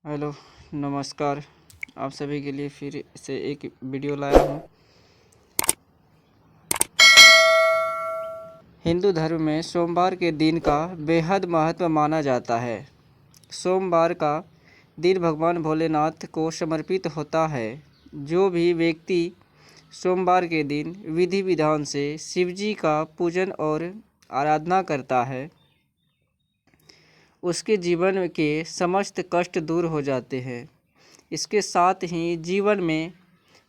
Hello, नमस्कार। आप सभी के लिए फिर से एक वीडियो लाया हूँ। हिंदू धर्म में सोमवार के दिन का बेहद महत्व माना जाता है। सोमवार का दिन भगवान भोलेनाथ को समर्पित होता है। जो भी व्यक्ति सोमवार के दिन विधि विधान से शिवजी का पूजन और आराधना करता है, उसके जीवन के समस्त कष्ट दूर हो जाते हैं। इसके साथ ही जीवन में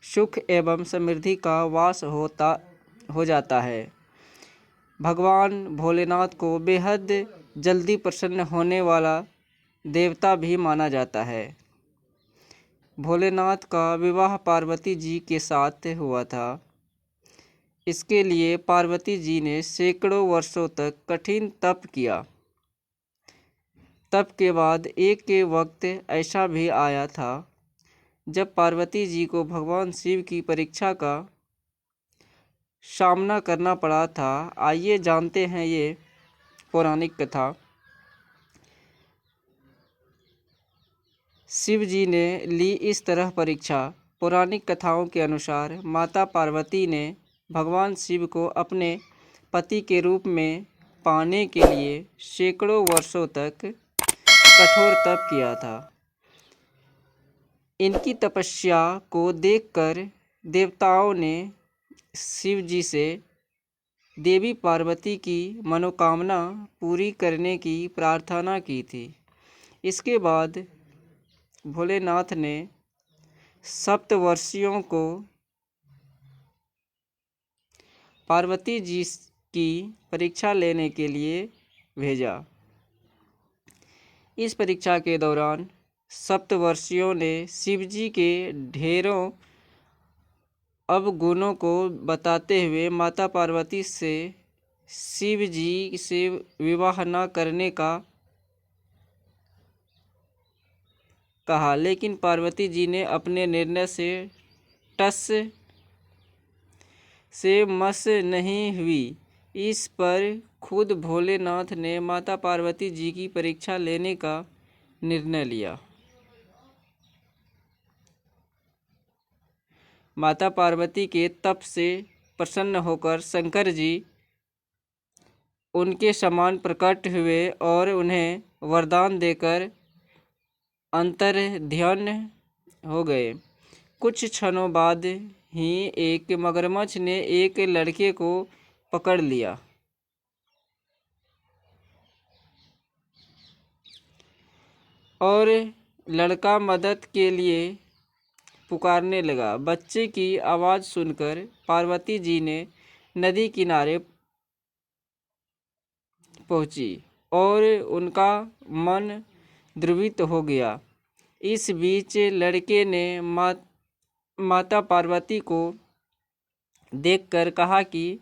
सुख एवं समृद्धि का वास हो जाता है। भगवान भोलेनाथ को बेहद जल्दी प्रसन्न होने वाला देवता भी माना जाता है। भोलेनाथ का विवाह पार्वती जी के साथ हुआ था। इसके लिए पार्वती जी ने सैकड़ों वर्षों तक कठिन तप किया। तप के बाद एक के वक्त ऐसा भी आया था जब पार्वती जी को भगवान शिव की परीक्षा का सामना करना पड़ा था। आइए जानते हैं ये पौराणिक कथा। शिव जी ने ली इस तरह परीक्षा। पौराणिक कथाओं के अनुसार माता पार्वती ने भगवान शिव को अपने पति के रूप में पाने के लिए सैकड़ों वर्षों तक कठोर तप किया था। इनकी तपस्या को देखकर देवताओं ने शिव जी से देवी पार्वती की मनोकामना पूरी करने की प्रार्थना की थी। इसके बाद भोलेनाथ ने सप्तवर्षियों को पार्वती जी की परीक्षा लेने के लिए भेजा। इस परीक्षा के दौरान सप्तवर्षियों ने शिवजी के ढेरों अवगुणों को बताते हुए माता पार्वती से शिव जी से विवाह न करने का कहा, लेकिन पार्वती जी ने अपने निर्णय से टस से मस नहीं हुई। इस पर खुद भोलेनाथ ने माता पार्वती जी की परीक्षा लेने का निर्णय लिया। माता पार्वती के तप से प्रसन्न होकर शंकर जी उनके समान प्रकट हुए और उन्हें वरदान देकर अंतर्ध्यान हो गए। कुछ क्षणों बाद ही एक मगरमच्छ ने एक लड़के को पकड़ लिया और लड़का मदद के लिए पुकारने लगा। बच्चे की आवाज़ सुनकर पार्वती जी ने नदी किनारे पहुंची और उनका मन द्रवित हो गया। इस बीच लड़के ने माता पार्वती को देखकर कहा कि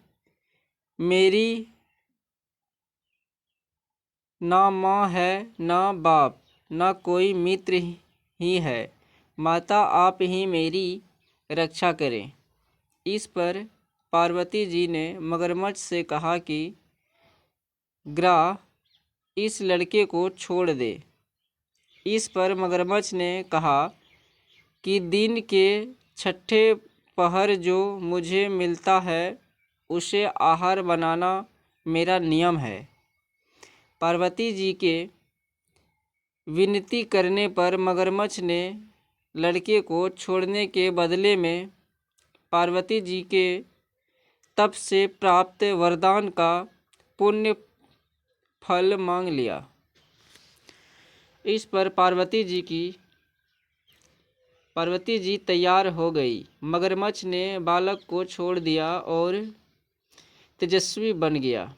मेरी ना माँ है ना बाप ना कोई मित्र ही है। माता आप ही मेरी रक्षा करें। इस पर पार्वती जी ने मगरमच्छ से कहा कि ग्राह इस लड़के को छोड़ दे। इस पर मगरमच्छ ने कहा कि दिन के छठे पहर जो मुझे मिलता है उसे आहार बनाना मेरा नियम है। पार्वती जी के विनती करने पर मगरमच्छ ने लड़के को छोड़ने के बदले में पार्वती जी के तप से प्राप्त वरदान का पुण्य फल मांग लिया। इस पर पार्वती जी तैयार हो गई। मगरमच्छ ने बालक को छोड़ दिया और तेजस्वी बन गया।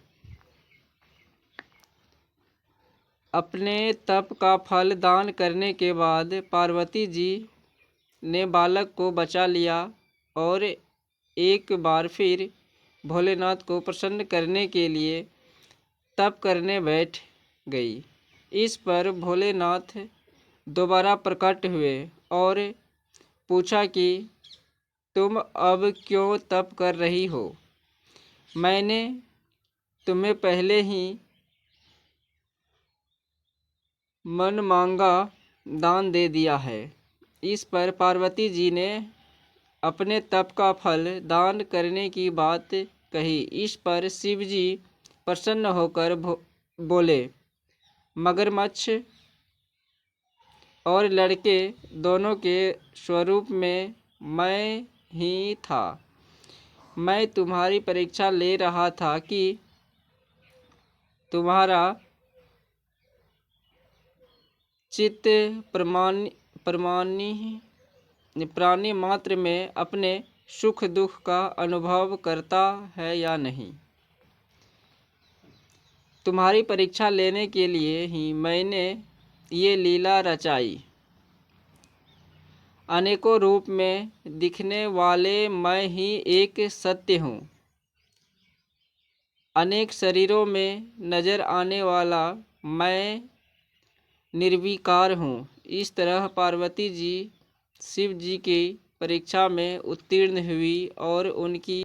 अपने तप का फल दान करने के बाद पार्वती जी ने बालक को बचा लिया और एक बार फिर भोलेनाथ को प्रसन्न करने के लिए तप करने बैठ गई। इस पर भोलेनाथ दोबारा प्रकट हुए और पूछा कि तुम अब क्यों तप कर रही हो? मैंने तुम्हें पहले ही मन मांगा दान दे दिया है। इस पर पार्वती जी ने अपने तप का फल दान करने की बात कही। इस पर शिव जी प्रसन्न होकर बोले, मगरमच्छ और लड़के दोनों के स्वरूप में मैं ही था। मैं तुम्हारी परीक्षा ले रहा था कि तुम्हारा चित्त प्राणी मात्र में अपने सुख दुख का अनुभव करता है या नहीं। तुम्हारी परीक्षा लेने के लिए ही मैंने ये लीला रचाई। अनेकों रूप में दिखने वाले मैं ही एक सत्य हूँ। अनेक शरीरों में नजर आने वाला मैं निर्विकार हूँ। इस तरह पार्वती जी शिव जी की परीक्षा में उत्तीर्ण हुई और उनकी